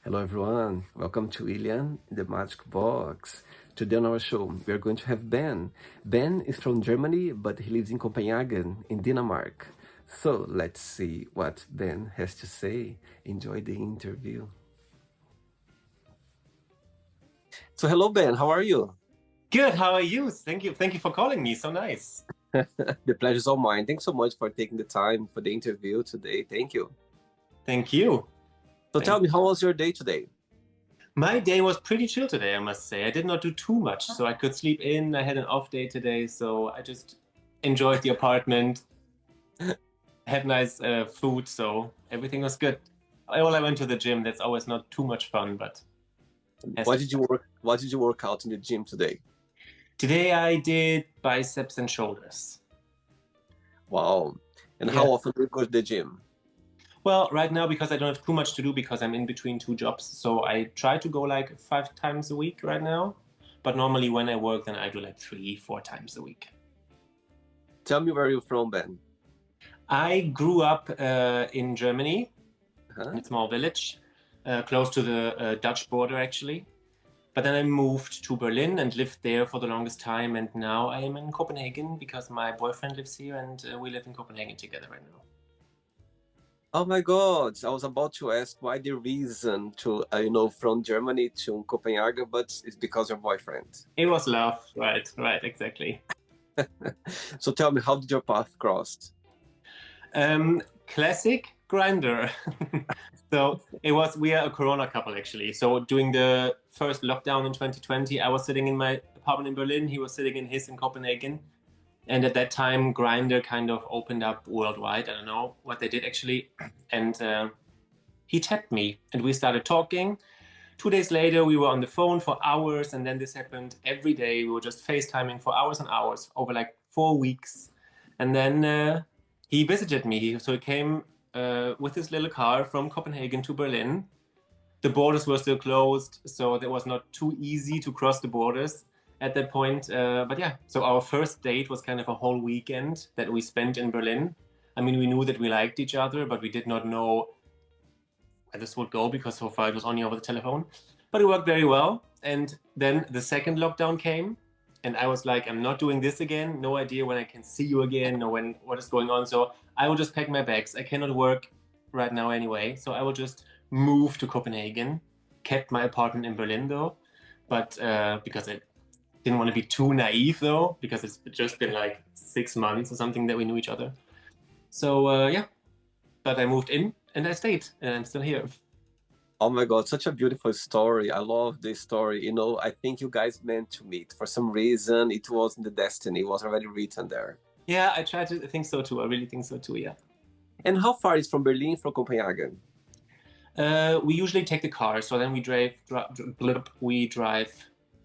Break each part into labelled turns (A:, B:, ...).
A: Hello, everyone. Welcome to Ilian in the Magic Box. Today on our show, we are going to have Ben. Ben is from Germany, but he lives in Copenhagen, in Denmark. So let's see what Ben has to say. Enjoy the interview. So, hello, Ben. How are you?
B: Good. How are you? Thank you. Thank you for calling me. So nice.
A: The pleasure is all mine. Thanks so much for taking the time for the interview today. Thank you.
B: Thank you.
A: So, tell
B: Thank
A: me, how was your day today?
B: My day was pretty chill today, I must say. I did not do too much, so I could sleep in. I had an off day today, so I just enjoyed the apartment, had nice food, so everything was good. I went to the gym. That's always not too much fun, but has
A: What
B: to.
A: did you work? What did you work out in the gym today?
B: Today I did biceps and shoulders.
A: Wow. And how
B: Yeah.
A: often do you go to the gym?
B: Well, right now because I don't have too much to do because I'm in between two jobs, so I try to go like 5 times a week right now. But normally when I work, then I do like 3, 4 times a week.
A: Tell me where you're from, Ben.
B: I grew up in Germany, in
A: Huh?
B: a small village, close to the Dutch border actually. But then I moved to Berlin and lived there for the longest time. And now I am in Copenhagen because my boyfriend lives here and we live in Copenhagen together right now.
A: Oh my God, I was about to ask why the reason to, from Germany to Copenhagen, but it's because your boyfriend.
B: It was love, right, right, exactly.
A: So tell me, how did your path crossed?
B: Classic grinder. So it was, we are a Corona couple actually. So during the first lockdown in 2020, I was sitting in my apartment in Berlin. He was sitting in his in Copenhagen. And at that time, Grinder kind of opened up worldwide. I don't know what they did actually. And he tapped me and we started talking. 2 days later, we were on the phone for hours. And then this happened every day. We were just FaceTiming for hours and hours over like 4 weeks. And then he visited me. So he came with his little car from Copenhagen to Berlin. The borders were still closed, so it was not too easy to cross the borders at that point. But yeah, so our first date was kind of a whole weekend that we spent in Berlin. I mean, we knew that we liked each other, but we did not know where this would go because so far it was only over the telephone. But it worked very well. And then the second lockdown came, and I was like, I'm not doing this again. No idea when I can see you again or when what is going on. So I will just pack my bags. I cannot work right now anyway. So I will just move to Copenhagen. Kept my apartment in Berlin though, but because I didn't want to be too naive though, because it's just been like 6 months or something that we knew each other. So yeah, but I moved in and I stayed, and I'm still here.
A: Oh my God, such a beautiful story. I love this story. I think you guys meant to meet. For some reason, it was in the destiny. It was already written there.
B: Yeah, I try to think so too. I really think so too. Yeah.
A: And how far is from Berlin from Copenhagen?
B: We usually take the car, so then we drive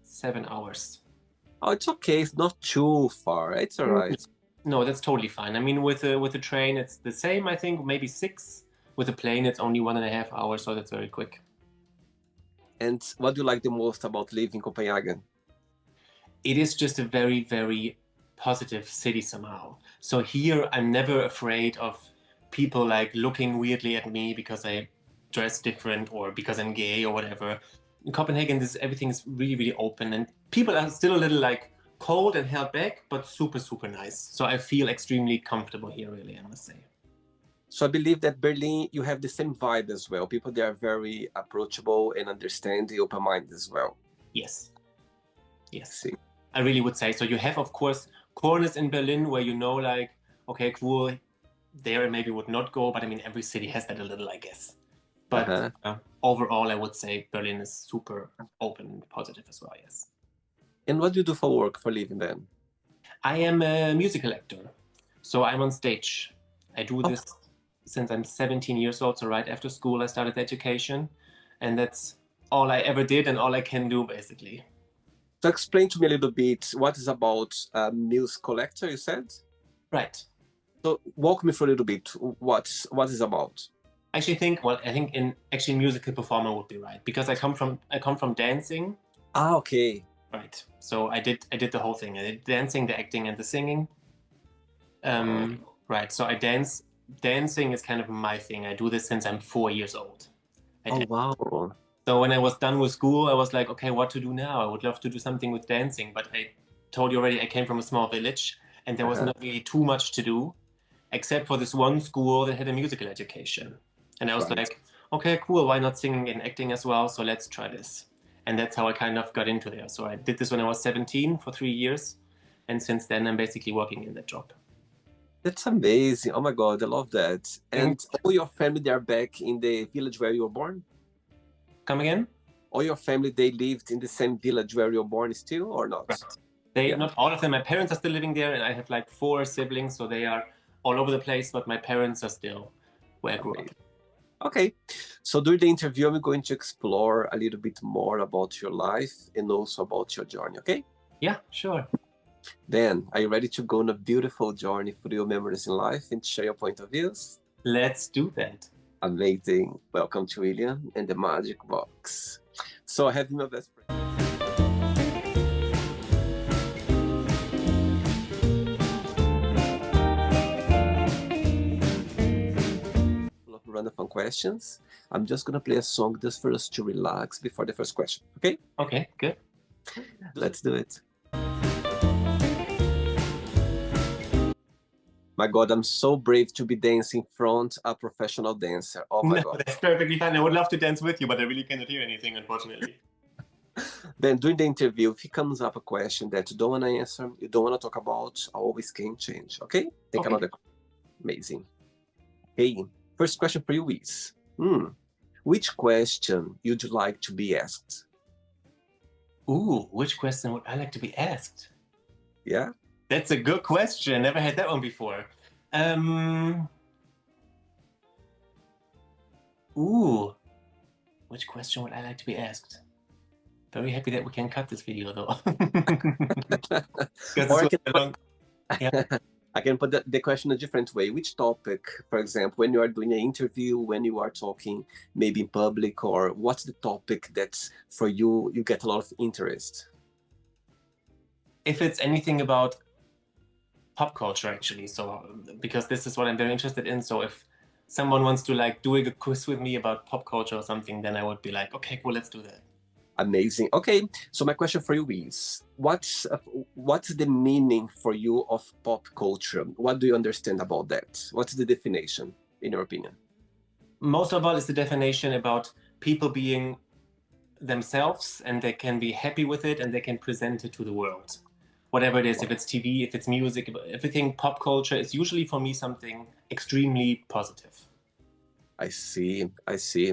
B: 7 hours.
A: Oh, it's okay. It's not too far. It's all right.
B: No, that's totally fine. I mean, with a train, it's the same. I think maybe 6. With a plane, it's only 1.5 hours, so that's very quick.
A: And what do you like the most about living in Copenhagen?
B: It is just a very, very positive city somehow. So here, I'm never afraid of people like looking weirdly at me because I dress different or because I'm gay or whatever. In Copenhagen, this everything is really, really open, and people are still a little like cold and held back, but super, super nice. So I feel extremely comfortable here, really, I must say.
A: So I believe that Berlin, you have the same vibe as well. People there are very approachable and understanding, open-minded as well.
B: Yes, yes,
A: See.
B: I really would say so. You have, of course, corners in Berlin where you know, like, okay, cool, there I maybe would not go, but I mean, every city has that a little, I guess. But
A: Uh-huh.
B: overall, I would say Berlin is super open and positive as well, yes.
A: And what do you do for work, for living then?
B: I am a musical actor, so I'm on stage. I do
A: Oh,
B: this since I'm 17 years old, so right after school, I started education, and that's all I ever did and all I can do, basically.
A: so explain to me a little bit what is about news collector, you said?
B: Right.
A: So walk me through a little bit what is about.
B: I think in actually musical performer would be right because I come from dancing.
A: Ah, okay.
B: Right. So I did the whole thing. I did dancing, the acting, and the singing.
A: Uh,
B: Right. So I dancing is kind of my thing. I do this since I'm 4 years old. I
A: oh
B: dance
A: wow.
B: So when I was done with school, I was like, okay, what to do now? I would love to do something with dancing, but I told you already, I came from a small village and there was not really too much to do, except for this one school that had a musical education. And I was
A: Right.
B: like, okay, cool. Why not singing and acting as well? So let's try this. And that's how I kind of got into there. So I did this when I was 17 for 3 years. And since then, I'm basically working in that job.
A: That's amazing. Oh my God, I love that. And all your family, they are back in the village where you were born?
B: Come again?
A: All your family, they lived in the same village where you were born still or not?
B: Right. Not all of them. My parents are still living there, and I have like 4 siblings, so they are all over the place, but my parents are still where I grew up.
A: Okay, so during the interview, I'm going to explore a little bit more about your life and also about your journey, okay?
B: Yeah, sure.
A: Ben, are you ready to go on a beautiful journey through your memories in life and share your point of views?
B: Let's do that.
A: Amazing. Welcome to William and the Magic Box. So I have my best friend. Run of fun questions. I'm just gonna play a song just for us to relax before the first question. Okay?
B: Okay, good.
A: Let's do it. My God, I'm so brave to be dancing in front of a professional dancer. Oh my God.
B: That's perfectly fine. I would love to dance with you, but I really cannot hear anything, unfortunately.
A: Then during the interview, if it comes up a question that you don't want to answer, you don't want to talk about, I always can change. Okay? Take another. Amazing. Hey, first question for you is, which question would you like to be asked?
B: Ooh, which question would I like to be asked?
A: Yeah?
B: That's a good question. Never had that one before. Ooh, which question would I like to be asked? Very happy that we can cut this video though.
A: I can put the question a different way. Which topic, for example, when you are doing an interview, when you are talking maybe in public, or what's the topic that's for you, you get a lot of interest?
B: If it's anything about pop culture, actually, so because this is what I'm very interested in. So if someone wants to like do a quiz with me about pop culture or something, then I would be like, okay, cool, let's do that.
A: Amazing. Okay, so my question for you is, what's the meaning for you of pop culture? What do you understand about that? What's the definition, in your opinion?
B: Most of all is the definition about people being themselves, and they can be happy with it, and they can present it to the world. Whatever it is, if it's TV, if it's music, everything pop culture is usually for me something extremely positive.
A: I see, I see.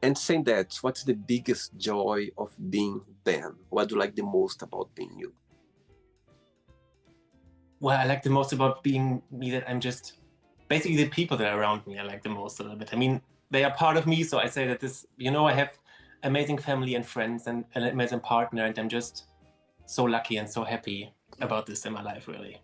A: And saying that, what's the biggest joy of being Ben? What do you like the most about being you?
B: Well, I like the most about being me that I'm just basically the people that are around me. I like the most a little bit. I mean, they are part of me, so I say that this, I have amazing family and friends and an amazing partner, and I'm just so lucky and so happy about this in my life, really.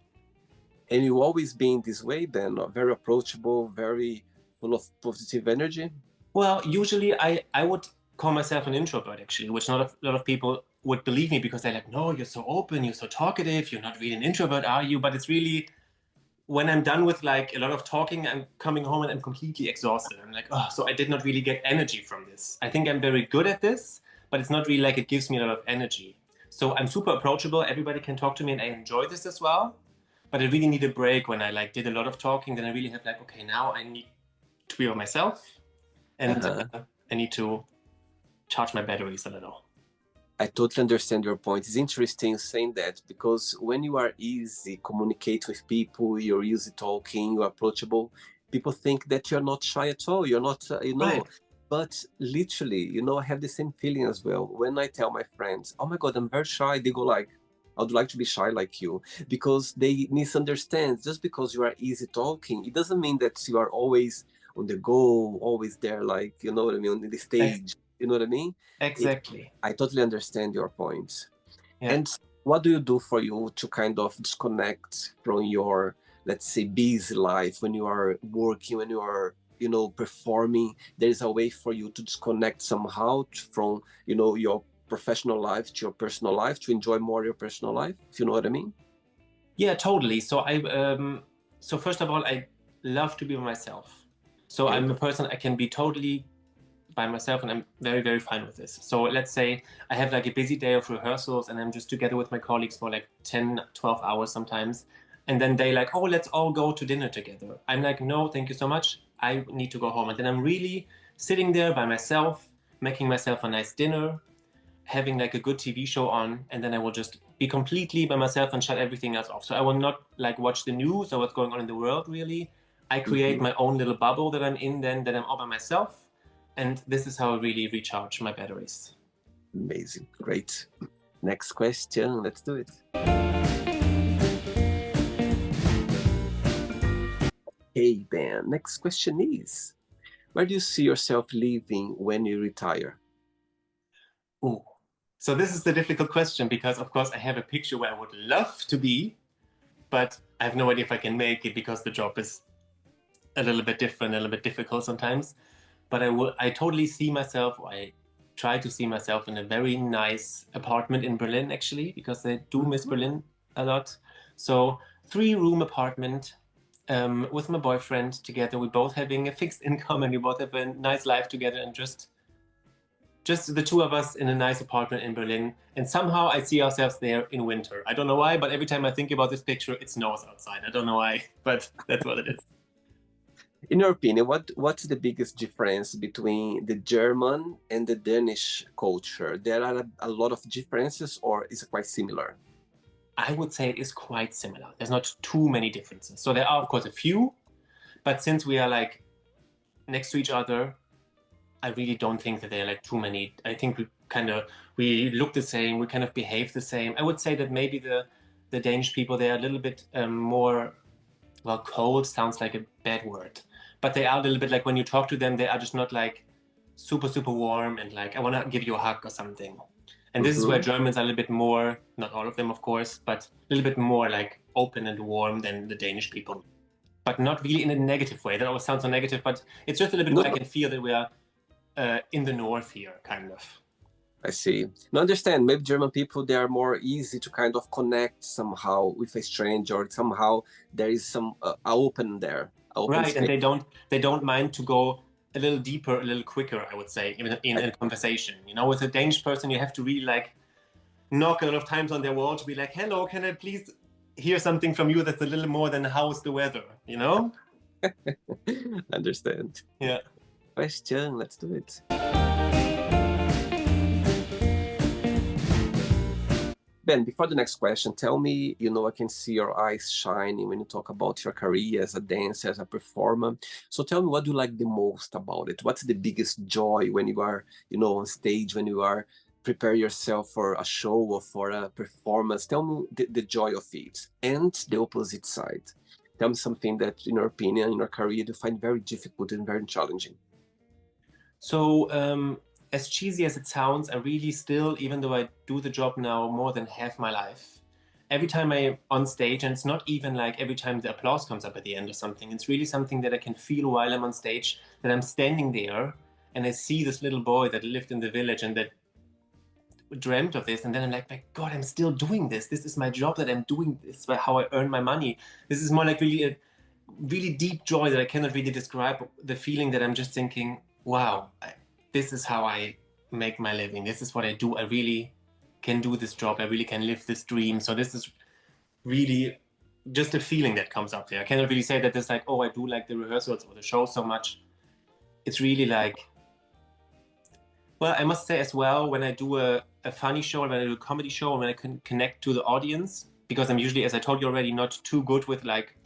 A: And you always been this way, Ben? Very approachable, very full of positive energy?
B: Well, usually I would call myself an introvert, actually, which not a lot of people would believe me, because they're like, no, you're so open, you're so talkative, you're not really an introvert, are you? But it's really, when I'm done with like a lot of talking, I'm coming home and I'm completely exhausted. I'm like, oh, so I did not really get energy from this. I think I'm very good at this, but it's not really like it gives me a lot of energy. So I'm super approachable. Everybody can talk to me, and I enjoy this as well. But I really need a break. When I like did a lot of talking, then I really have like, okay, now I need to be by myself, and I need to charge my batteries a little.
A: I totally understand your point. It's interesting saying that, because when you are easy communicate with people, you're easy talking, you're approachable, people think that you're not shy at all. You're not,
B: Right.
A: But literally, I have the same feeling as well. When I tell my friends, oh my God, I'm very shy, they go like, I would like to be shy like you, because they misunderstand. Just because you are easy talking, it doesn't mean that you are always on the go, always there, like, you know what I mean, on the stage. You know what I mean?
B: Exactly.
A: I totally understand your point.
B: Yeah.
A: And what do you do for you to kind of disconnect from your, let's say, busy life? When you are working, when you are, performing, there is a way for you to disconnect somehow from, your professional life to your personal life, to enjoy more your personal life, if you know what I mean?
B: Yeah, totally. So so first of all, I love to be myself. So I'm a person, I can be totally by myself, and I'm very, very fine with this. So let's say I have like a busy day of rehearsals and I'm just together with my colleagues for like 10, 12 hours sometimes. And then they like, oh, let's all go to dinner together. I'm like, no, thank you so much. I need to go home. And then I'm really sitting there by myself, making myself a nice dinner, having like a good TV show on, and then I will just be completely by myself and shut everything else off. So I will not like watch the news or what's going on in the world really. I create my own little bubble that I'm in then, that I'm all by myself. And this is how I really recharge my batteries.
A: Amazing. Great. Next question. Let's do it. Hey, Ben. Next question is, where do you see yourself living when you retire?
B: Ooh. So this is the difficult question because, of course, I have a picture where I would love to be, but I have no idea if I can make it because the job is a little bit different, a little bit difficult sometimes. But I totally see myself, or I try to see myself in a very nice apartment in Berlin, actually, because I do miss Berlin a lot. So 3-room apartment with my boyfriend together. We're both having a fixed income and we both have a nice life together, and just the two of us in a nice apartment in Berlin. And somehow I see ourselves there in winter. I don't know why, but every time I think about this picture, it snows outside. I don't know why, but that's what it is.
A: In your opinion, what's the biggest difference between the German and the Danish culture? There are a lot of differences, or is it quite similar?
B: I would say it is quite similar. There's not too many differences. So there are, of course, a few, but since we are like next to each other, I really don't think that there are like too many. I think we look the same, we kind of behave the same. I would say that maybe the Danish people, they are a little bit more, well, cold sounds like a bad word, but they are a little bit like when you talk to them, they are just not like super, super warm and like, I want to give you a hug or something. And this is where Germans are a little bit more, not all of them, of course, but a little bit more like open and warm than the Danish people. But not really in a negative way. That always sounds so negative, but it's just a little bit where I can feel that we are in the north here, kind of.
A: I see. Now understand, maybe German people, they are more easy to kind of connect somehow with a stranger, or somehow there is some open there. Open
B: right,
A: space.
B: and they don't mind to go a little deeper, a little quicker, I would say, in a conversation. You know, with a Danish person, you have to really like knock a lot of times on their wall to be like, hello, can I please hear something from you that's a little more than how's the weather, you know?
A: Understand.
B: Yeah.
A: Question, let's do it. Ben, before the next question, tell me, I can see your eyes shining when you talk about your career as a dancer, as a performer. So tell me, what do you like the most about it? What's the biggest joy when you are, on stage, when you are prepare yourself for a show or for a performance? Tell me the joy of it, and the opposite side. Tell me something that, in your opinion, in your career, you find very difficult and very challenging.
B: So as cheesy as it sounds, I really still, even though I do the job now more than half my life, every time I'm on stage, and it's not even like every time the applause comes up at the end or something, it's really something that I can feel while I'm on stage, that I'm standing there and I see this little boy that lived in the village and that dreamt of this, and then I'm like, my God, I'm still doing this. This is my job that I'm doing. This is how I earn my money. This is more like really a really deep joy that I cannot really describe, the feeling that I'm just thinking, wow, this is how I make my living. This is what I do. I really can do this job. I really can live this dream. So this is really just a feeling that comes up there. I cannot really say that it's like, oh, I do like the rehearsals or the show so much. It's really like, well, I must say as well, when I do a funny show, when I do a comedy show, when I can connect to the audience, because I'm usually, as I told you already, not too good with like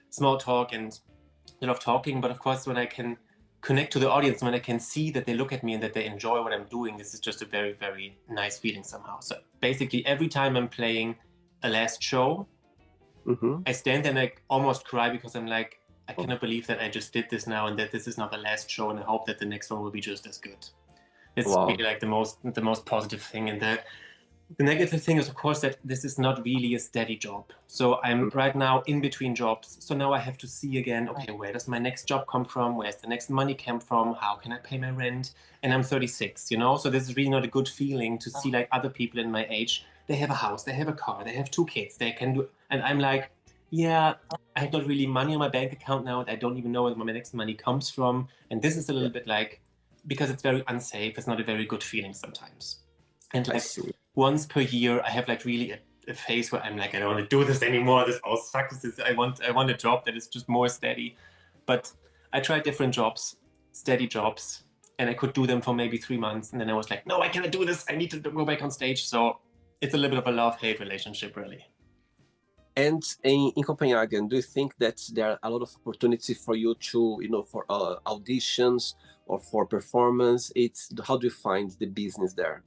B: small talk and a lot of talking, but of course, when I can connect to the audience, when I can see that they look at me and that they enjoy what I'm doing, this is just a very, very nice feeling somehow. So basically, every time I'm playing a last show, I stand there and I almost cry, because I'm like, I cannot believe that I just did this now and that this is not the last show, and I hope that the next one will be just as good. It's really like the most positive thing. And the negative thing is, of course, that this is not really a steady job. So I'm right now in between jobs. So now I have to see again, okay, where does my next job come from? Where's the next money come from? How can I pay my rent? And I'm 36, So this is really not a good feeling to see like other people in my age. They have a house, they have a car, they have 2 kids, they can do, and I'm like, yeah, I have not really money on my bank account now. And I don't even know where my next money comes from. And this is a little bit like because it's very unsafe. It's not a very good feeling sometimes. And
A: I
B: like
A: see.
B: once per year, I have like really a phase where I'm like, I don't want to do this anymore. This all sucks. I want a job that is just more steady. But I tried different jobs, steady jobs, and I could do them for maybe 3 months. And then I was like, no, I cannot do this. I need to go back on stage. So it's a little bit of a love-hate relationship, really.
A: And in Copenhagen, do you think that there are a lot of opportunity for you to, for auditions or for performance? How do you find the business there?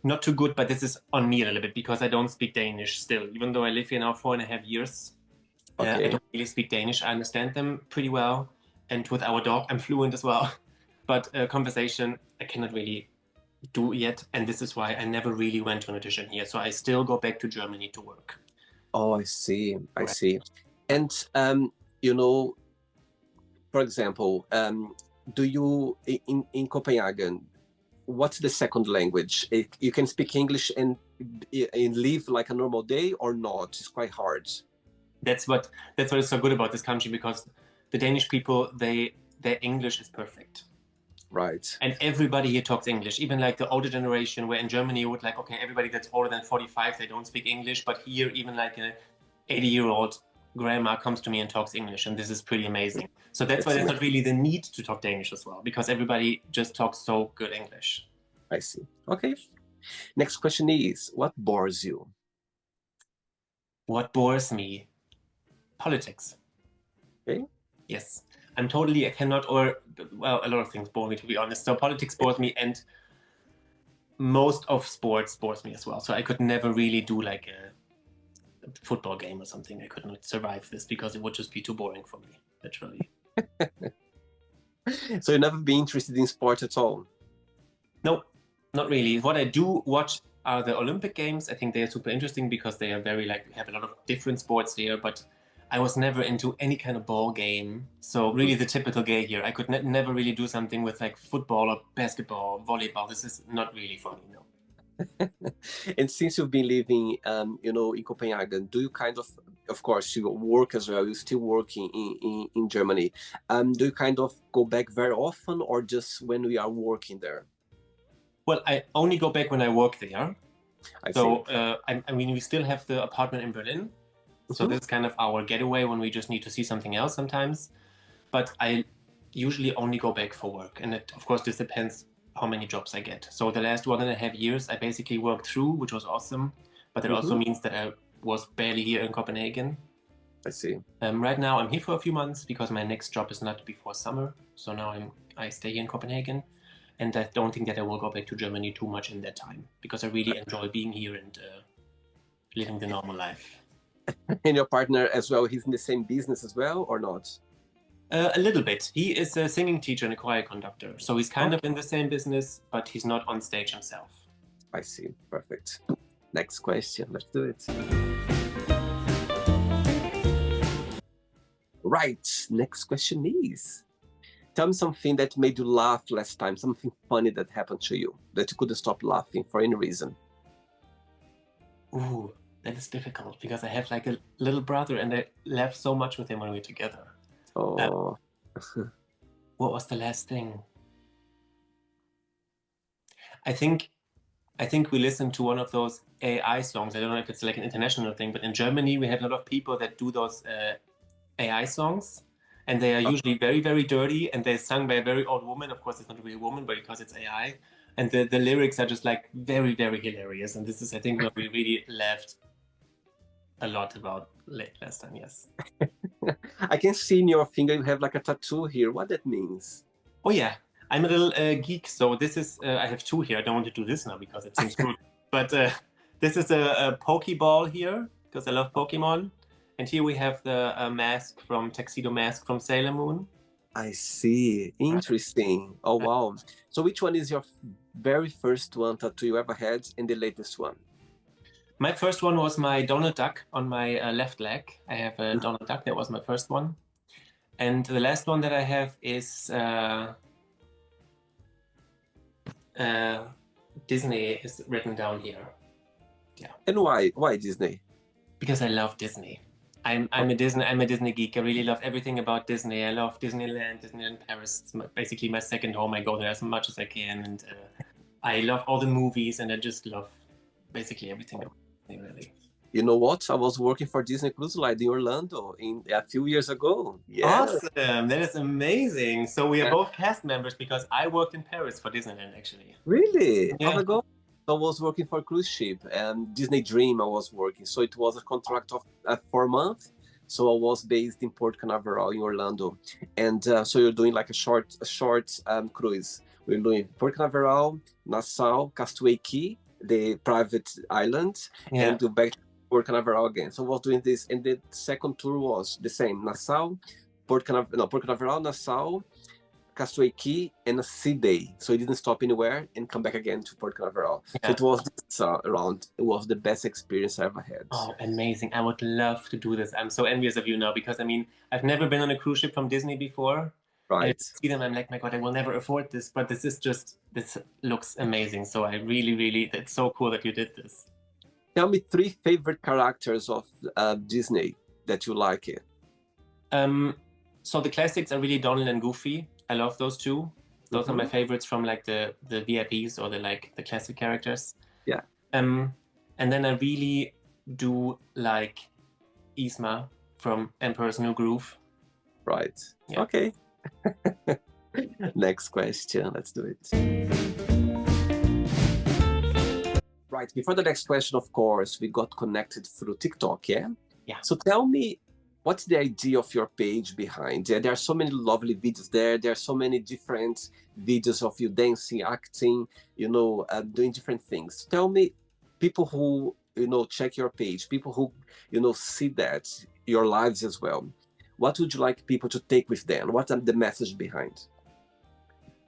B: Not too good, but this is on me a little bit because I don't speak Danish still. Even though I live here now 4.5 years,
A: Okay.
B: I don't really speak Danish. I understand them pretty well. And with our dog, I'm fluent as well. But conversation, I cannot really do yet. And this is why I never really went to an audition here. So I still go back to Germany to work.
A: Oh, I see. I
B: Right.
A: see. And, for example, do you, in Copenhagen, what's the second language? You can speak English and live like a normal day or not? It's quite hard.
B: That's what is so good about this country, because the Danish people, their English is perfect.
A: Right.
B: And everybody here talks English, even like the older generation, where in Germany you would like, okay, everybody that's older than 45, they don't speak English. But here, even like a 80-year-old grandma comes to me and talks English, and this is pretty amazing. So that's why there's not really the need to talk Danish as well, because everybody just talks so good English.
A: I see. Okay. Next question is, what bores you?
B: What bores me? Politics.
A: Okay.
B: Yes. I cannot, a lot of things bore me, to be honest. So politics bores me, and most of sports bores me as well. So I could never really do like a football game or something. I could not survive this because it would just be too boring for me, literally.
A: So you've never been interested in sport at all?
B: No, not really. What I do watch are the Olympic Games. I think they are super interesting because they are very we have a lot of different sports there, but I was never into any kind of ball game. So really the typical gay here. I could never really do something with like football or basketball, volleyball. This is not really for me, no.
A: And since you've been living, in Copenhagen, do you of course, you work as well, you're still working in Germany. Do you kind of go back very often or just when we are working there?
B: Well, I only go back when I work there.
A: I
B: So,
A: see.
B: I mean, we still have the apartment in Berlin. So this is kind of our getaway when we just need to see something else sometimes. But I usually only go back for work. And of course, this depends how many jobs I get. So the last 1.5 years, I basically worked through, which was awesome. But it also means that I was barely here in Copenhagen.
A: I see.
B: Right now, I'm here for a few months because my next job is not before summer. So now I stay here in Copenhagen. And I don't think that I will go back to Germany too much in that time, because I really enjoy being here and living the normal life.
A: And your partner as well, he's in the same business as well or not?
B: A little bit. He is a singing teacher and a choir conductor. So he's kind of in the same business, but he's not on stage himself.
A: I see. Perfect. Next question. Let's do it. Right. Next question is, tell me something that made you laugh last time, something funny that happened to you, that you couldn't stop laughing for any reason.
B: Ooh, that is difficult because I have like a little brother and I laugh so much with him when we're together.
A: Oh.
B: What was the last thing? I think we listened to one of those AI songs. I don't know if it's like an international thing, but in Germany we have a lot of people that do those AI songs, and they are usually very, very dirty, and they're sung by a very old woman. Of course, it's not a real woman, but because it's AI, and the lyrics are just like very, very hilarious. And this is, I think, what we really laughed a lot about last time. Yes.
A: I can see in your finger you have like a tattoo here. What that means?
B: Oh yeah, I'm a little geek. So this is I have two here. I don't want to do this now because it seems rude. But this is a Pokeball here because I love Pokemon. And here we have the mask from Tuxedo Mask from Sailor Moon.
A: I see. Interesting. Oh, wow. So which one is your very first one tattoo you ever had and the latest one?
B: My first one was my Donald Duck on my left leg. I have a Donald Duck. That was my first one. And the last one that I have is Disney is written down here. Yeah.
A: And why? Why Disney?
B: Because I love Disney. I'm a Disney geek. I really love everything about Disney. I love Disneyland Paris. It's basically my second home. I go there as much as I can, and I love all the movies, and I just love basically everything about Disney, really.
A: You know what? I was working for Disney Cruise Line in Orlando a few years ago. Yeah.
B: Awesome! That is amazing. So we are both cast members because I worked in Paris for Disneyland, actually.
A: Really?
B: Yeah.
A: Oh my God. I was working for a cruise ship and Disney Dream I was working. So it was a contract of 4 months. So I was based in Port Canaveral in Orlando. And so you're doing like a short cruise. We're doing Port Canaveral, Nassau, Castaway Cay, the private island,
B: Yeah.
A: and go back to Port Canaveral again. So I was doing this. And the second tour was the same. Nassau, Port Canaveral, Nassau, Castaway Cay, and a sea day. So it didn't stop anywhere and come back again to Port Canaveral.
B: Yeah.
A: So it was it was the best experience I ever had.
B: Oh, amazing. I would love to do this. I'm so envious of you now because, I mean, I've never been on a cruise ship from Disney before.
A: Right.
B: And I see them, I'm like, my God, I will never afford this. But this looks amazing. So I really, it's so cool that you did this.
A: Tell me 3 favorite characters of Disney that you like it.
B: So the classics are really Donald and Goofy. I love those two. Those are my favorites from like the VIPs or the classic characters.
A: Yeah.
B: And then I really do like Yzma from Emperor's New Groove.
A: Right.
B: Yeah.
A: Okay. Next question. Let's do it. Right. Before the next question, of course, we got connected through TikTok, yeah?
B: Yeah.
A: So tell me, what's the idea of your page behind? There are so many lovely videos there. There are so many different videos of you dancing, acting, doing different things. Tell me, people who, check your page, people who, see that, your lives as well. What would you like people to take with them? What's the message behind?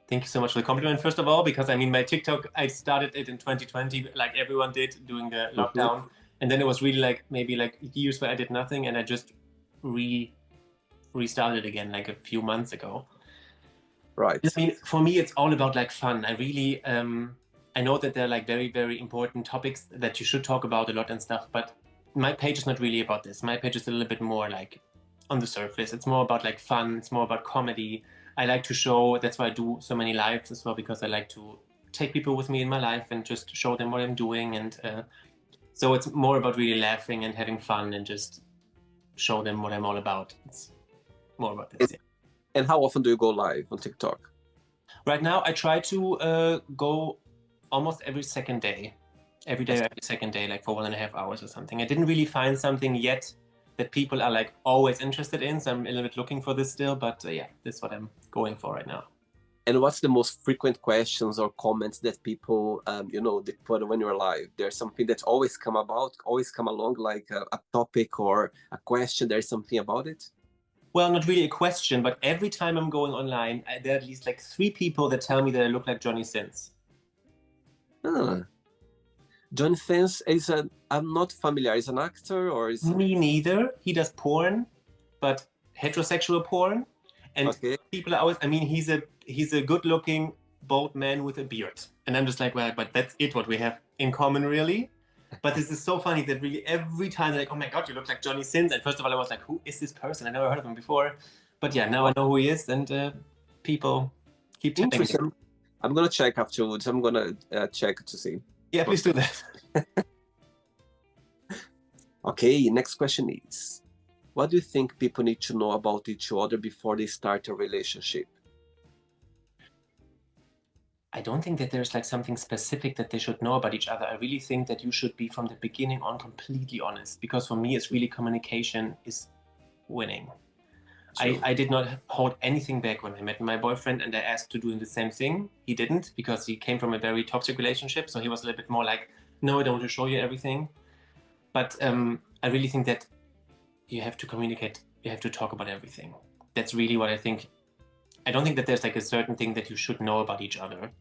B: Thank you so much for the compliment, first of all, because I mean, my TikTok, I started it in 2020, like everyone did during the lockdown. And then it was really like maybe like years where I did nothing, and I just restarted again like a few months ago.
A: Right.
B: I mean, for me, it's all about like fun. I really, I know that they're like very, very important topics that you should talk about a lot and stuff, but my page is not really about this. My page is a little bit more like on the surface. It's more about like fun. It's more about comedy. I like to show, that's why I do so many lives as well, because I like to take people with me in my life and just show them what I'm doing. And so it's more about really laughing and having fun and just show them what I'm all about. It's more about this.
A: And how often do you go live on TikTok?
B: Right now, I try to go almost every second day. Every day or every second day, like for 1.5 hours or something. I didn't really find something yet that people are like always interested in, so I'm a little bit looking for this still, but yeah, this is what I'm going for right now.
A: And what's the most frequent questions or comments that people, they put when you're live? There's something that always come along, like a topic or a question. There's something about it?
B: Well, not really a question, but every time I'm going online, there are at least like 3 people that tell me that I look like Johnny Sins.
A: Johnny Sins I'm not familiar. Is an actor or is...
B: Me neither. He does porn, but heterosexual porn. And people are always, I mean, he's a good-looking bald man with a beard. And I'm just like, well, but that's what we have in common, really. But this is so funny that really every time they're like, oh my God, you look like Johnny Sins. And first of all, I was like, who is this person? I never heard of him before. But yeah, now I know who he is, and people keep telling me.
A: I'm going to check afterwards. I'm going to check to see.
B: Yeah, please do that.
A: Okay, next question is, what do you think people need to know about each other before they start a relationship?
B: I don't think that there's like something specific that they should know about each other. I really think that you should be from the beginning on completely honest, because for me, it's really communication is winning. I did not hold anything back when I met my boyfriend and I asked to do the same thing. He didn't, because he came from a very toxic relationship. So he was a little bit more like, no, I don't want to show you everything. But I really think that you have to communicate. You have to talk about everything. That's really what I think. I don't think that there's like a certain thing that you should know about each other,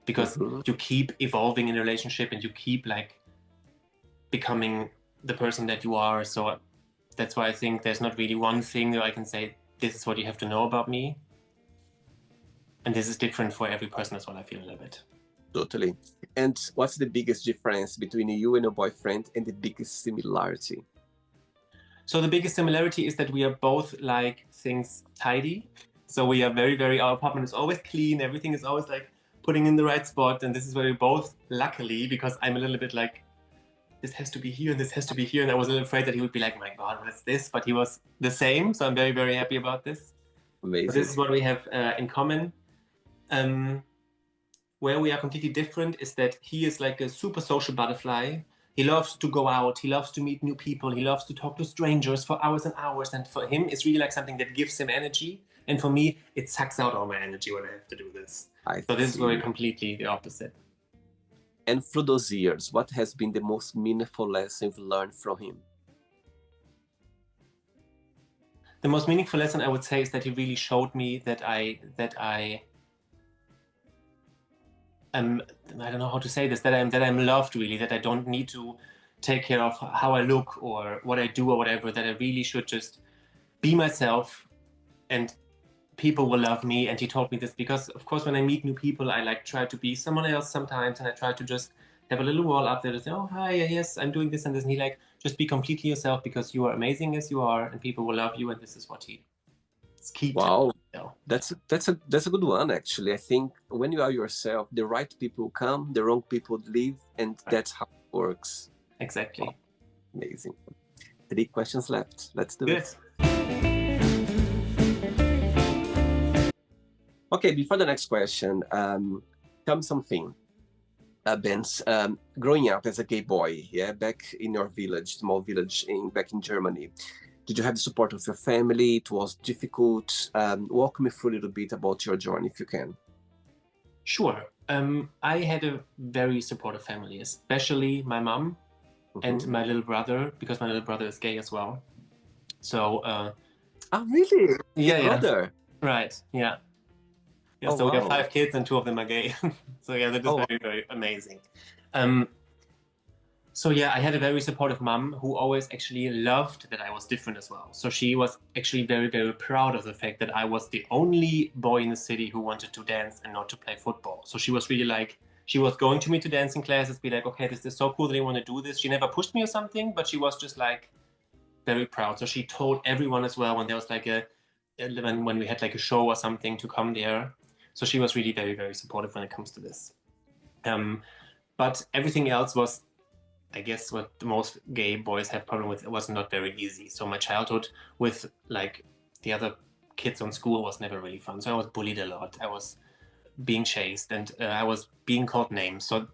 B: because you keep evolving in a relationship and you keep like becoming the person that you are. So that's why I think there's not really one thing that I can say, this is what you have to know about me. And this is different for every person as well, I feel a little bit.
A: Totally. And what's the biggest difference between you and your boyfriend and the biggest similarity?
B: So the biggest similarity is that we are both like things tidy. So we are very, very, our apartment is always clean. Everything is always like putting in the right spot. And this is where we both, luckily, because I'm a little bit like, this has to be here and this has to be here. And I was a little afraid that he would be like, my God, what's this? But he was the same. So I'm very, very happy about this.
A: Amazing.
B: So this is what we have in common. Where we are completely different is that he is like a super social butterfly. He loves to go out. He loves to meet new people. He loves to talk to strangers for hours and hours. And for him, it's really like something that gives him energy. And for me, it sucks out all my energy when I have to do this. So this is where we're completely the opposite.
A: And through those years, what has been the most meaningful lesson you've learned from him?
B: The most meaningful lesson I would say is that he really showed me that I don't know how to say this, that I'm loved really, that I don't need to take care of how I look or what I do or whatever, that I really should just be myself and people will love me. And he told me this because, of course, when I meet new people, I like try to be someone else sometimes, and I try to just have a little wall up there to say, oh, hi, yes, I'm doing this and this. And he like, just be completely yourself because you are amazing as you are and people will love you. And this is what he keeps.
A: Wow. That's a good one, actually. I think when you are yourself, the right people come, the wrong people leave, and that's how it works.
B: Exactly.
A: Wow. Amazing. 3 questions left. Let's do it. Okay, before the next question, tell me something. Ben, growing up as a gay boy, back in your village, small village back in Germany, did you have the support of your family? It was difficult. Walk me through a little bit about your journey, if you can.
B: Sure. I had a very supportive family, especially my mom and my little brother, because my little brother is gay as well. So.
A: Oh, really?
B: Yeah,
A: brother.
B: Right. Yeah. Yeah. So we have 5 kids and 2 of them are gay. So yeah, that is very, very amazing. So yeah, I had a very supportive mom who always actually loved that I was different as well. So she was actually very, very proud of the fact that I was the only boy in the city who wanted to dance and not to play football. So she was really like, she was going to me to dancing classes, be like, okay, this is so cool that you want to do this. She never pushed me or something, but she was just like very proud. So she told everyone as well when there was like when we had like a show or something to come there. So she was really very, very supportive when it comes to this. But everything else was, I guess, what the most gay boys have problem with. It was not very easy. So my childhood with like the other kids on school was never really fun. So I was bullied a lot. I was being chased and I was being called names. So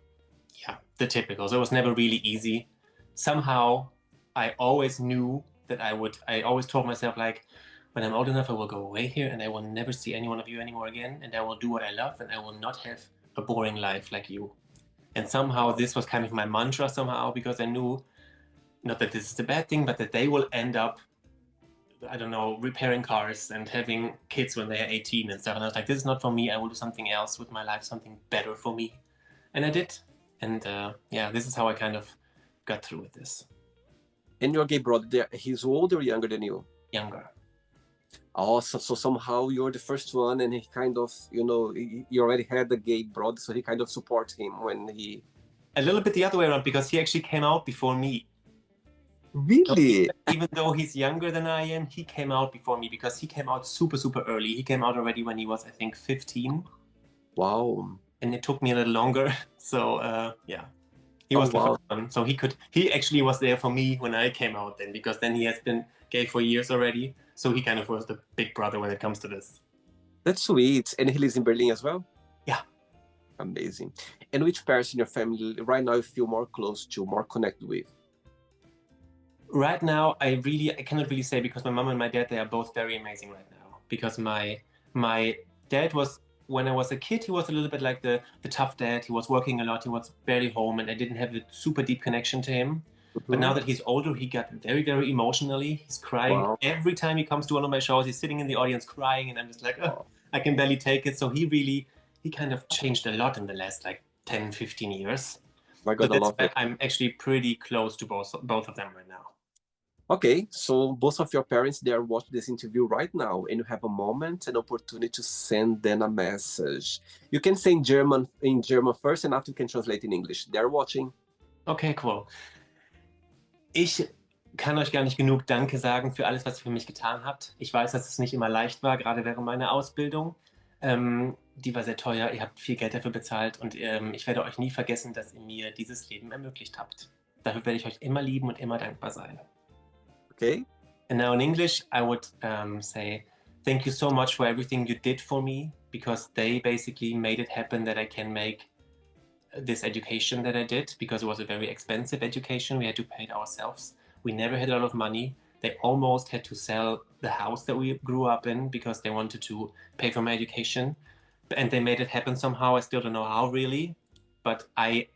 B: yeah, the typical. So it was never really easy. Somehow I always knew that I always told myself like, when I'm old enough, I will go away here and I will never see any one of you anymore again. And I will do what I love and I will not have a boring life like you. And somehow this was kind of my mantra somehow, because I knew, not that this is a bad thing, but that they will end up, I don't know, repairing cars and having kids when they are 18 and stuff. And I was like, this is not for me. I will do something else with my life, something better for me. And I did. And yeah, this is how I kind of got through with this.
A: And your gay brother, he's older or younger than you?
B: Younger.
A: Oh, so somehow you're the first one, and he kind of, he already had a gay brother, so he kind of supports him when he...
B: A little bit the other way around, because he actually came out before me.
A: Really?
B: So even though he's younger than I am, he came out before me, because he came out super, super early. He came out already when he was, I think, 15.
A: Wow.
B: And it took me a little longer. So, yeah. He was the first one. So he actually was there for me when I came out then, because then he has been gay for years already. So he kind of was the big brother when it comes to this.
A: That's sweet. And he lives in Berlin as well?
B: Yeah.
A: Amazing. And which person in your family right now you feel more close to, more connected with?
B: Right now, I cannot really say, because my mom and my dad, they are both very amazing right now. Because my dad was, when I was a kid, he was a little bit like the tough dad. He was working a lot. He was barely home, and I didn't have a super deep connection to him. But now that he's older, he got very, very emotionally. He's crying. Wow. Every time he comes to one of my shows, he's sitting in the audience crying, and I'm just like, oh, I can barely take it. So he kind of changed a lot in the last like 10, 15 years.
A: My God, I love it.
B: I'm actually pretty close to both of them right now.
A: Okay, so both of your parents, they are watching this interview right now, and you have a moment, an opportunity to send them a message. You can say in German first, and after you can translate in English. They're watching.
B: Okay, cool. Ich kann euch gar nicht genug Danke sagen für alles, was ihr für mich getan habt. Ich weiß, dass es nicht immer leicht war, gerade während meiner Ausbildung. Die war sehr teuer, ihr habt viel Geld dafür bezahlt und ich werde euch nie vergessen, dass ihr mir dieses Leben ermöglicht habt. Dafür werde ich euch immer lieben und immer dankbar sein.
A: Okay?
B: And now in English, I would say, thank you so much for everything you did for me, because they basically made it happen that I can make this education that I did, because it was a very expensive education. We had to pay it ourselves. We never had a lot of money. They almost had to sell the house that we grew up in because they wanted to pay for my education. And they made it happen somehow. I still don't know how, really, but I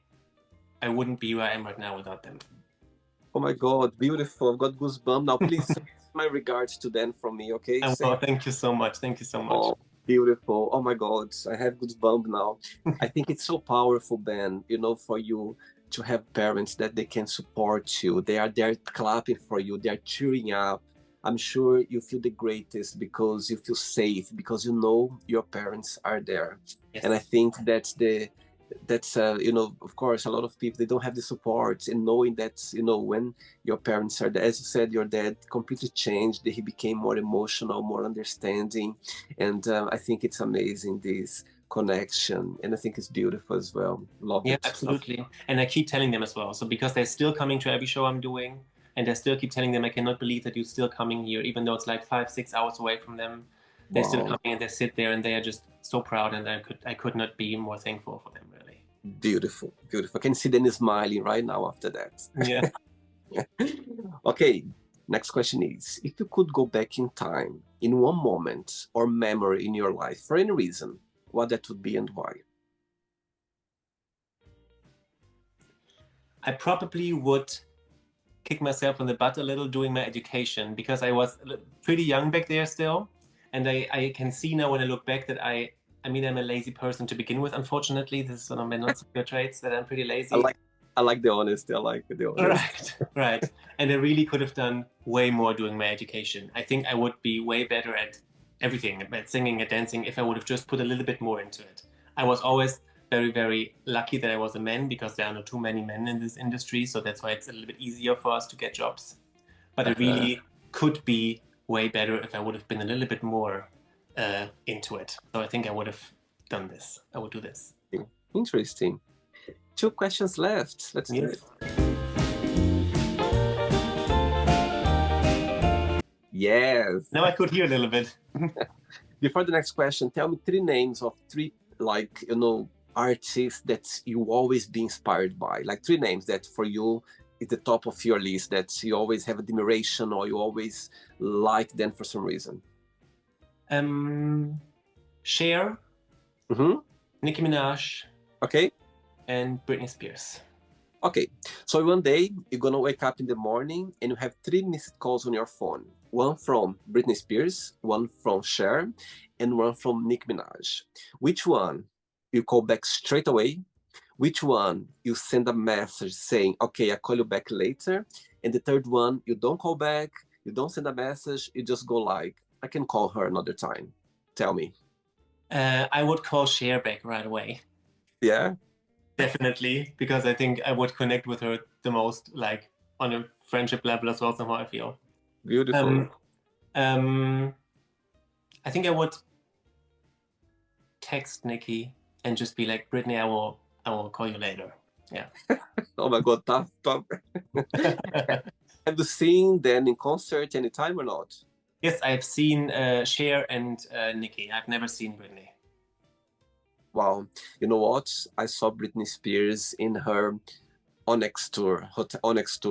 B: wouldn't be where I am right now without them.
A: Oh my God, beautiful. I've got goosebumps now. Please send my regards to them from me, okay?
B: Oh, thank you so much. Thank you so much.
A: Oh, beautiful. Oh my God, I have goosebumps now. I think it's so powerful, Ben, you know, for you to have parents that they can support you. They are there clapping for you. They are cheering up. I'm sure you feel the greatest because you feel safe, because you know your parents are there.
B: Yes.
A: And I think that's you know, of course, a lot of people, they don't have the support, and knowing that, you know, when your parents are there, as you said, your dad completely changed, he became more emotional, more understanding, and I think it's amazing, this connection, and I think it's beautiful as well. Love
B: Yeah,
A: it.
B: absolutely. And I keep telling them as well. So because they're still coming to every show I'm doing, and I still keep telling them, I cannot believe that you're still coming here, even though it's like 5-6 hours away from them. They're still
A: Wow.
B: coming and they sit there and they are just so proud, and I could not be more thankful for them, really.
A: Beautiful, beautiful. I can see them smiling right now after that.
B: Yeah.
A: Okay, next question is, if you could go back in time in one moment or memory in your life for any reason, what that would be and why?
B: I probably would kick myself in the butt a little doing my education, because I was pretty young back there still. And I can see now when I look back that I mean, I'm a lazy person to begin with, unfortunately. This is one of my not so good traits, that I'm pretty lazy.
A: I like the honesty. I like the honesty.
B: Right. And I really could have done way more doing my education. I think I would be way better at everything, at singing, at dancing, if I would have just put a little bit more into it. I was always very, very lucky that I was a man, because there are not too many men in this industry. So that's why it's a little bit easier for us to get jobs. But I really could be way better if I would have been a little bit more into it. So I think I would have done this. I would do this.
A: Interesting. 2 questions left. Let's do it. Yes.
B: Now I could hear a little bit.
A: Before the next question, tell me 3 names of 3, like, you know, artists that you always be inspired by. Like 3 names that for you is the top of your list, that you always have admiration or you always like them for some reason.
B: Cher, Nicki Minaj,
A: okay,
B: and Britney Spears.
A: Okay, so one day you're gonna wake up in the morning and you have 3 missed calls on your phone. One from Britney Spears, one from Cher, and one from Nicki Minaj. Which one you call back straight away? Which one you send a message saying, okay, I'll call you back later? And the third one, you don't call back, you don't send a message, you just go like, I can call her another time. Tell me.
B: I would call Cher back right away.
A: Yeah?
B: Definitely, because I think I would connect with her the most, like on a friendship level as well, somehow I feel.
A: Beautiful.
B: I think I would text Nicki and just be like, Brittany, I will call you later. Yeah.
A: Oh my God, tough. Have you seen them in concert anytime or not?
B: Yes, I've seen Cher and Nicki. I've never seen Britney.
A: Wow. You know what? I saw Britney Spears in her Onyx tour,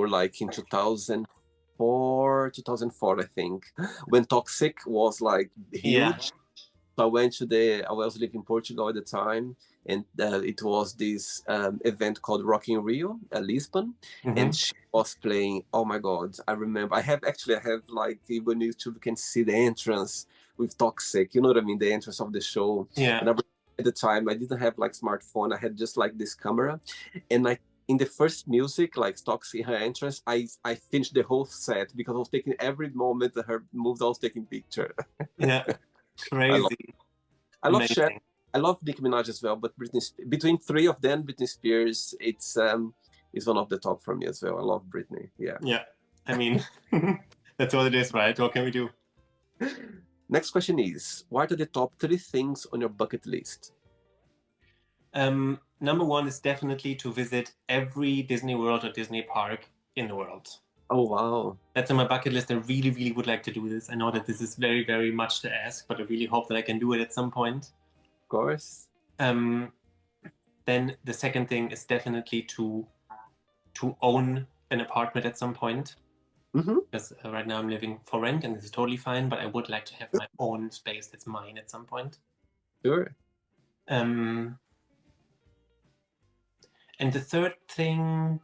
A: like in 2004, I think, when Toxic was like huge. Yeah. So I was living in Portugal at the time, and it was this event called Rock in Rio, Lisbon, and she was playing. Oh my God, I remember. I have like, even YouTube, you can see the entrance with Toxic. You know what I mean? The entrance of the show.
B: Yeah.
A: And at the time, I didn't have like smartphone. I had just like this camera, and in the first music, like Toxic, her entrance, I finished the whole set because I was taking every moment that her moved. I was taking picture.
B: Yeah. Crazy.
A: I love Cher. I love Nicki Minaj as well, but between 3 of them, Britney Spears, it's one of the top for me as well. I love Britney. Yeah.
B: Yeah, I mean, that's what it is, right? What can we do?
A: Next question is, what are the top 3 things on your bucket list?
B: Number one is definitely to visit every Disney World or Disney park in the world.
A: Oh, wow.
B: That's on my bucket list. I really, really would like to do this. I know that this is very, very much to ask, but I really hope that I can do it at some point.
A: Of course.
B: Then the second thing is definitely to own an apartment at some point.
A: Mm-hmm.
B: Because right now I'm living for rent and this is totally fine, but I would like to have my own space that's mine at some point.
A: Sure.
B: And the third thing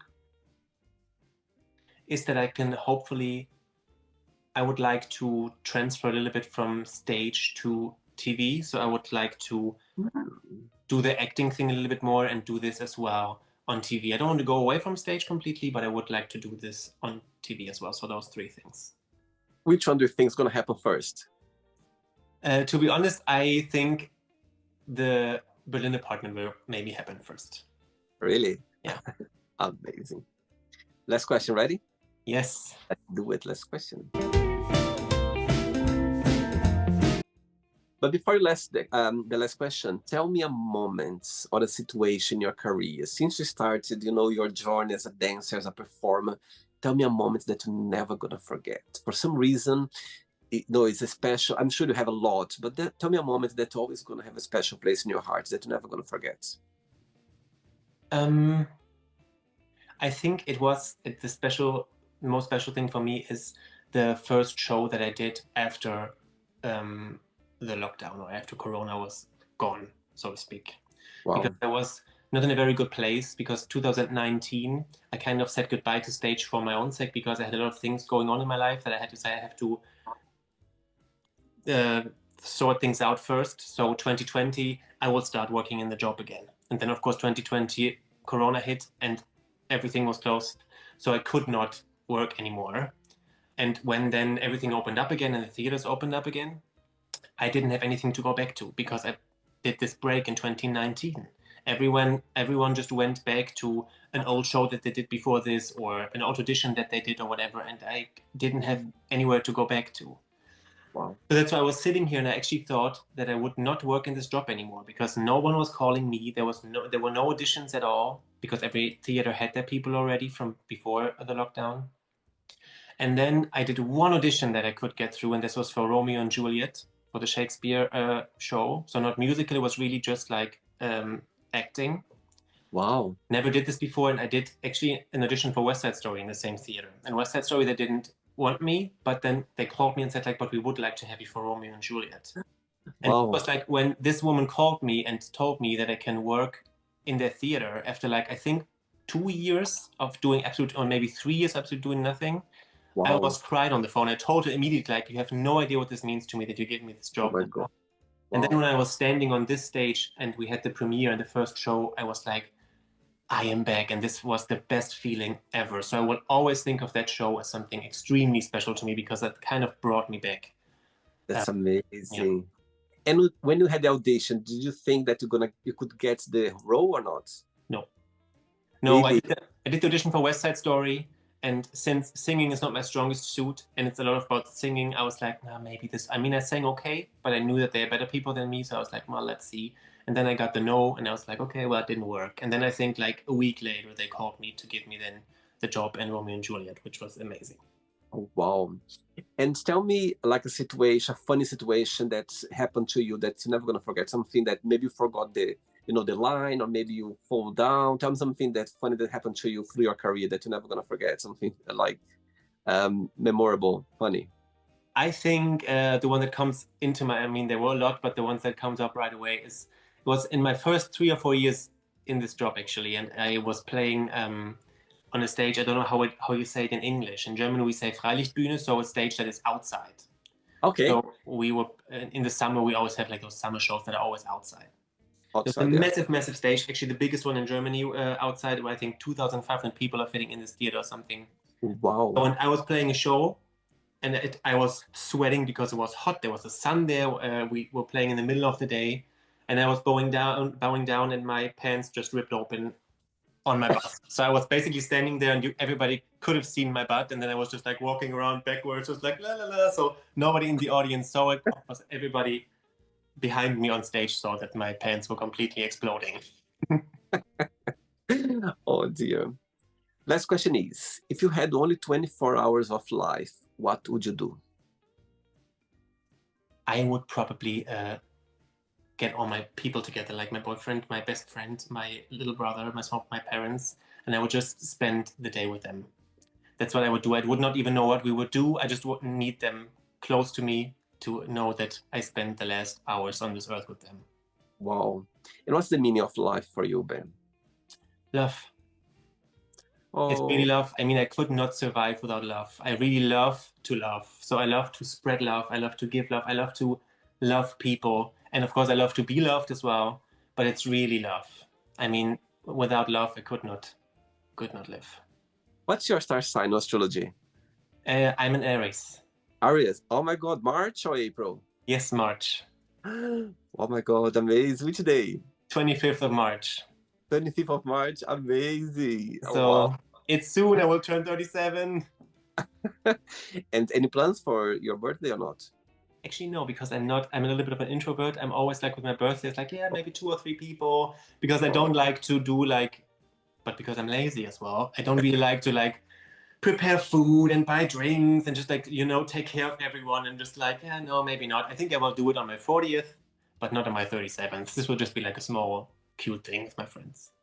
B: is that I would like to transfer a little bit from stage to TV. So I would like to do the acting thing a little bit more and do this as well on TV. I don't want to go away from stage completely, but I would like to do this on TV as well. So those 3 things.
A: Which one do you think is going to happen first?
B: To be honest, I think the Berlin apartment will maybe happen first.
A: Really?
B: Yeah.
A: Amazing. Last question, ready?
B: Yes.
A: Let's do it. Last question. But before the last question, tell me a moment or a situation in your career. Since you started, your journey as a dancer, as a performer, tell me a moment that you're never going to forget. For some reason, it's a special, I'm sure you have a lot, but tell me a moment that's always going to have a special place in your heart that you're never going to forget.
B: I think the most special thing for me is the first show that I did after the lockdown or after Corona was gone, so to speak.
A: Wow.
B: Because I was not in a very good place because 2019, I kind of said goodbye to stage for my own sake because I had a lot of things going on in my life that I had to say I have to sort things out first. So 2020, I will start working in the job again. And then, of course, 2020, Corona hit and everything was closed. So I could not work anymore. And when then everything opened up again and the theaters opened up again, I didn't have anything to go back to because I did this break in 2019. Everyone just went back to an old show that they did before this or an old audition that they did or whatever. And I didn't have anywhere to go back to.
A: Wow.
B: So that's why I was sitting here and I actually thought that I would not work in this job anymore because no one was calling me. There were no auditions at all because every theater had their people already from before the lockdown. And then I did one audition that I could get through, and this was for Romeo and Juliet, for the Shakespeare show. So not musical, it was really just like acting.
A: Wow.
B: Never did this before, and I did actually an audition for West Side Story in the same theater. And West Side Story, they didn't want me, but then they called me and said, like, but we would like to have you for Romeo and Juliet. And
A: Wow.
B: it was like when this woman called me and told me that I can work in their theater after like, I think 2 years of doing or maybe 3 years absolutely doing nothing.
A: Wow.
B: I almost cried on the phone. I told her immediately, like, you have no idea what this means to me that you give me this job.
A: Oh my God. Wow.
B: And then when I was standing on this stage and we had the premiere and the first show, I was like, I am back. And this was the best feeling ever. So I will always think of that show as something extremely special to me because that kind of brought me back.
A: That's amazing. Yeah. And when you had the audition, did you think that you could get the role or not?
B: No.
A: Really?
B: I did the audition for West Side Story. And since singing is not my strongest suit and it's a lot about singing, I was like, nah, maybe this. I mean, I sang okay, but I knew that there are better people than me. So I was like, well, let's see. And then I got the no, and I was like, okay, well, it didn't work. And then I think like a week later, they called me to give me then the job in Romeo and Juliet, which was amazing.
A: Oh, wow. And tell me like a funny situation that happened to you that you're never going to forget, something that maybe you forgot the line, or maybe you fall down. Tell me something that's funny that happened to you through your career that you're never going to forget, something like memorable, funny.
B: I think the one that comes into I mean, there were a lot, but the ones that comes up right away it was in my first 3 or 4 years in this job, actually. And I was playing on a stage, I don't know how you say it in English. In German, we say Freilichtbühne, so a stage that is outside.
A: Okay.
B: So we were, in the summer, we always have like those summer shows that are always outside. There's a massive stage, actually the biggest one in Germany outside, where I think 2,500 people are fitting in this theater or something.
A: Wow.
B: So, and I was playing a show, and I was sweating because it was hot. There was the sun there. We were playing in the middle of the day, and I was bowing down, and my pants just ripped open on my butt. So I was basically standing there, and everybody could have seen my butt, and then I was just like walking around backwards, just like la la la. So nobody in the audience saw it. Of course, everybody behind me on stage saw that my pants were completely exploding.
A: Oh dear. Last question is, if you had only 24 hours of life, what would you do?
B: I would probably get all my people together, like my boyfriend, my best friend, my little brother, my parents, and I would just spend the day with them. That's what I would do. I would not even know what we would do. I just would need them close to me to know that I spent the last hours on this earth with them.
A: Wow. And what's the meaning of life for you, Ben?
B: Love.
A: Oh,
B: It's really love. I mean, I could not survive without love. I really love to love. So I love to spread love. I love to give love. I love to love people. And of course, I love to be loved as well. But it's really love. I mean, without love, I could not live.
A: what's your star sign in astrology?
B: I'm an Aries.
A: Aries. Oh my God, March or April?
B: Yes, March.
A: Oh my God, amazing. Which day?
B: 25th of March.
A: 25th of March. Amazing.
B: So
A: wow.
B: It's soon. I will turn 37.
A: And any plans for your birthday or not?
B: Actually, no, because I'm a little bit of an introvert. I'm always like with my birthday, it's like, yeah, maybe 2 or 3 people, because I don't like to do like, but because I'm lazy as well, I don't really like to like prepare food and buy drinks and just like, take care of everyone and just like, yeah, no, maybe not. I think I will do it on my 40th, but not on my 37th. This will just be like a small, cute thing with my friends.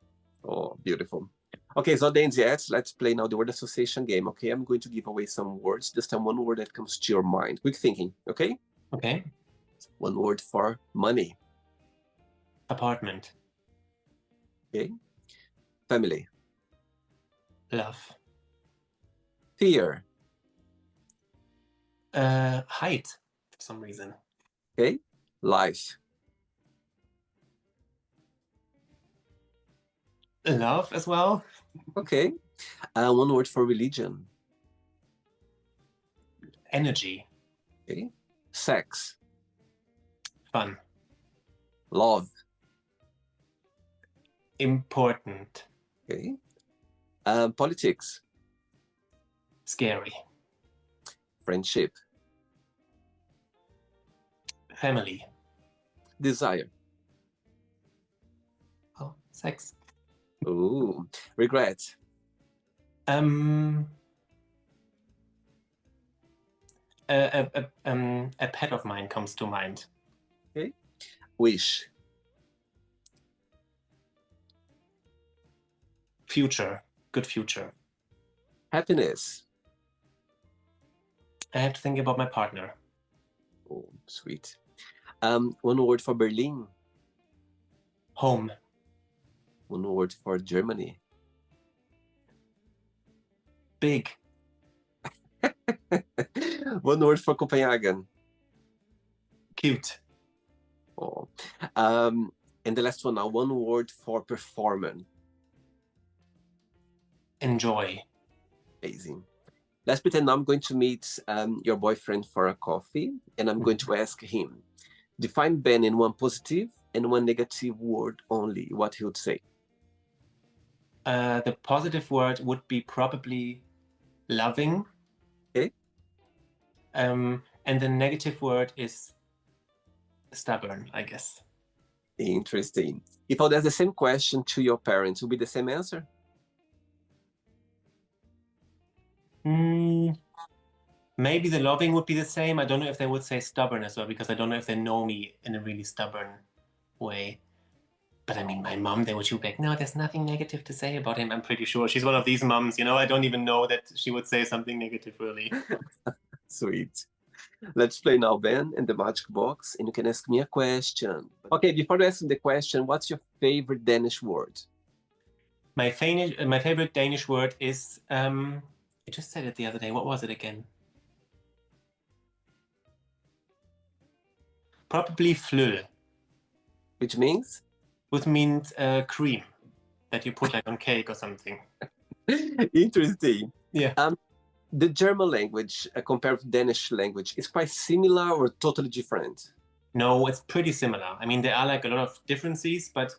A: Oh, beautiful. Okay, so then let's play now the word association game, okay? I'm going to give away some words. Just tell one word that comes to your mind. Quick thinking, okay?
B: Okay.
A: One word for money.
B: Apartment.
A: Okay. Family.
B: Love.
A: Fear.
B: Height, for some reason.
A: Okay. Life.
B: Love as well.
A: Okay. One word for religion.
B: Energy.
A: Okay. Sex.
B: Fun.
A: Love.
B: Important.
A: Okay. Politics.
B: Scary.
A: Friendship.
B: Family.
A: Desire.
B: Oh, sex.
A: Ooh. Regret.
B: A pet of mine comes to mind.
A: Okay. Wish.
B: Future. Good future.
A: Happiness.
B: I have to think about my partner.
A: Oh, sweet. One word for Berlin.
B: Home.
A: One word for Germany.
B: Big.
A: One word for Copenhagen.
B: Cute.
A: Oh. And the last one now, one word for performance.
B: Enjoy.
A: Amazing. Let's pretend now I'm going to meet your boyfriend for a coffee, and I'm going to ask him, define Ben in one positive and one negative word only, what he would say.
B: The positive word would be probably loving.
A: Okay.
B: And the negative word is stubborn, I guess.
A: Interesting. If I would ask the same question to your parents, would be the same answer?
B: Maybe the loving would be the same. I don't know if they would say stubborn as well, because I don't know if they know me in a really stubborn way. But I mean, my mom, they would shoot back, no, there's nothing negative to say about him. I'm pretty sure. She's one of these moms, I don't even know that she would say something negative, really.
A: Sweet. Let's play now, Ben, in the magic box, and you can ask me a question. Okay, before asking the question, what's your favorite Danish word?
B: My favorite Danish word is, I just said it the other day. What was it again? Probably fløl.
A: Which means?
B: Which means cream that you put like on cake or something.
A: Interesting.
B: Yeah.
A: The German language compared to Danish language is quite similar or totally different?
B: No, it's pretty similar. I mean, there are like a lot of differences, but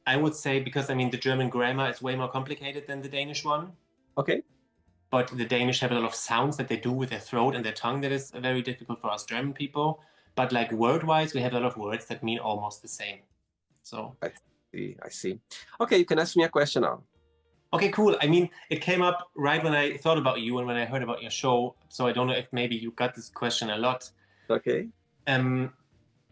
B: I would say, because I mean, the German grammar is way more complicated than the Danish one.
A: Okay.
B: But the Danish have a lot of sounds that they do with their throat and their tongue that is very difficult for us German people. But like word-wise, we have a lot of words that mean almost the same. So
A: I see. I see. Okay, you can ask me a question now.
B: okay, cool. I mean, it came up right when I thought about you and when I heard about your show. So I don't know if maybe you got this question a lot.
A: Okay.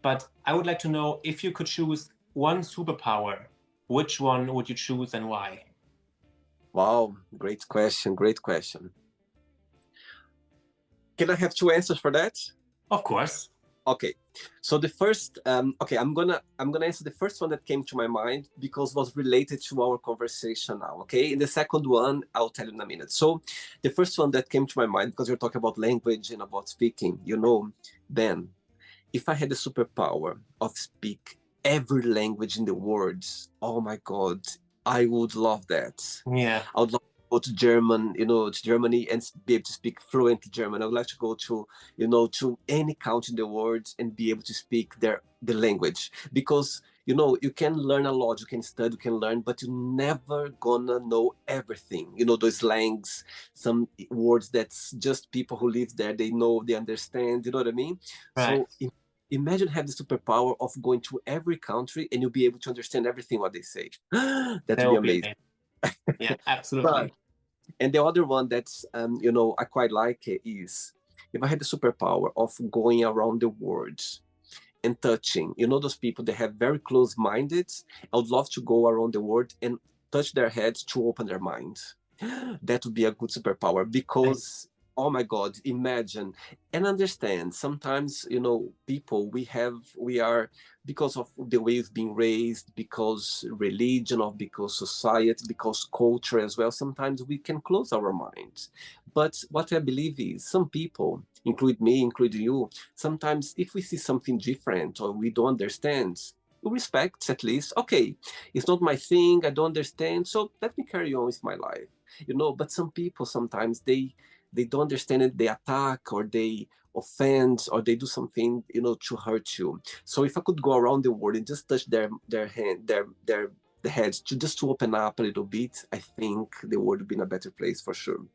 B: But I would like to know, if you could choose one superpower, which one would you choose and why?
A: Wow, great question. Great question. Can I have two answers for that?
B: Of course.
A: Okay, so the first, okay, I'm gonna answer the first one that came to my mind because was related to our conversation now. Okay, and the second one I'll tell you in a minute. So the first one that came to my mind, because you're talking about language and about speaking, you know, Ben, if I had the superpower of speak every language in the world, oh my God, I would love that.
B: Yeah.
A: I would love to go to German, you know, to Germany and be able to speak fluently German. I would like to go to, you know, to any country in the world and be able to speak the language, because you know you can learn a lot, you can study, you can learn, but you're never gonna know everything. You know, those slangs, some words that's just people who live there, they know, they understand. You know what I mean?
B: Right.
A: So imagine have the superpower of going to every country and you'll be able to understand everything what they say. That would be amazing.
B: Yeah, absolutely.
A: And the other one that's, you know, I quite like it is if I had the superpower of going around the world and touching, you know, those people that have very close-minded, I would love to go around the world and touch their heads to open their mind. That would be a good superpower because, oh my God, imagine and understand. Sometimes, you know, people we are, because of the way we've been raised, because religion, or because society, because culture as well, sometimes we can close our minds. But what I believe is some people, include me, include you, sometimes if we see something different or we don't understand, we respect at least, okay, it's not my thing, I don't understand, so let me carry on with my life. You know, but some people sometimes they don't understand it, they attack or they offend or they do something, you know, to hurt you. So if I could go around the world and just touch their hand, their the heads to just to open up a little bit, I think the world would be in a better place for sure.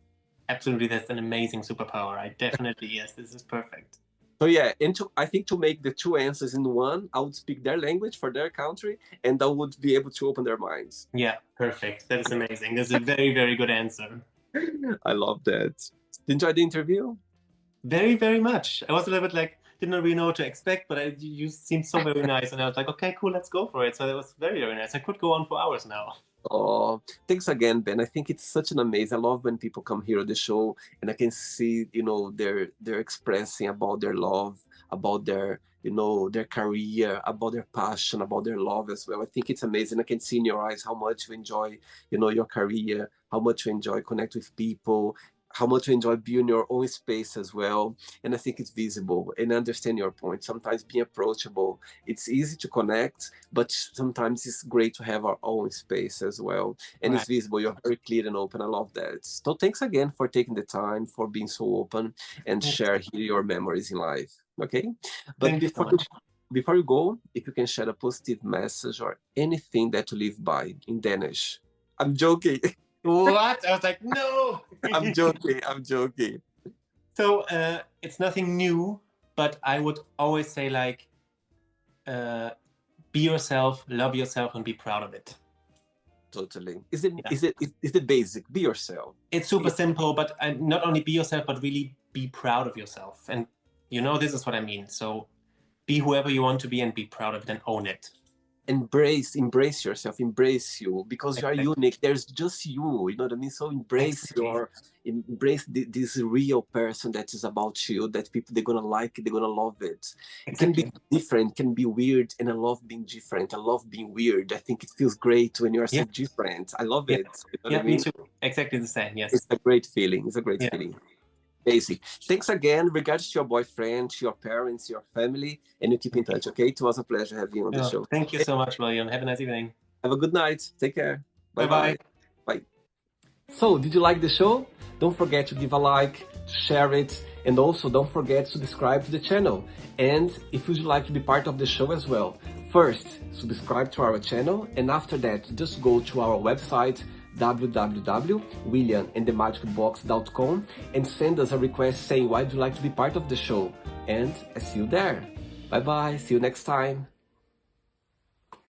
B: Absolutely, that's an amazing superpower. I definitely, yes, this is perfect.
A: So yeah, and I think to make the two answers in one, I would speak their language for their country, and I would be able to open their minds.
B: Yeah, perfect. That is amazing. That's a very, very good answer.
A: I love that. Did you enjoy the interview?
B: Very, very much. I was a little bit like, didn't really know what to expect, but you seemed so very nice. And I was like, okay, cool, let's go for it. So that was very, very nice. I could go on for hours now.
A: Oh, thanks again, Ben. I think it's such an amazing. I love when people come here on the show and I can see, you know, they're expressing about their love, about their, you know, their career, about their passion, about their love as well. I think it's amazing. I can see in your eyes how much you enjoy, you know, your career, how much you enjoy connect with people, how much you enjoy being in your own space as well. And I think it's visible. And I understand your point. Sometimes being approachable, it's easy to connect, but sometimes it's great to have our own space as well. And
B: Right.
A: it's visible. You're very clear and open. I love that. So thanks again for taking the time, for being so open and share here your memories in life. Okay. But
B: Thank you so much.
A: before you go, if you can share a positive message or anything that you live by in Danish. I'm joking.
B: What? I was like, no.
A: I'm joking. I'm joking.
B: So it's nothing new, but I would always say like, be yourself, love yourself, and be proud of it.
A: Totally. Is it basic? Be yourself.
B: It's super simple, but not only be yourself, but really be proud of yourself. And you know, this is what I mean. So be whoever you want to be and be proud of it and own it.
A: Embrace yourself, embrace you, because you are unique. There's just you know what I mean? So embrace this real person that is about you, that people, they're gonna like it, they're gonna love it. It can be different, can be weird, and I love being different. I love being weird. I think it feels great when you're so different. I love it. You know what I mean?
B: Me too. Exactly the same. Yes.
A: It's a great feeling. It's a great feeling. Basic. Thanks again. Regards to your boyfriend, to your parents, your family, and you keep in touch, okay? It was a pleasure having you on the show.
B: Thank you so much, William. Have a nice evening.
A: Have a good night. Take care.
B: Bye-bye.
A: Bye. So, did you like the show? Don't forget to give a like, share it, and also don't forget to subscribe to the channel. And if you'd like to be part of the show as well, first subscribe to our channel, and after that just go to our website www.williamandthemagicbox.com and send us a request saying why would you like to be part of the show, and I see you there. Bye bye, see you next time.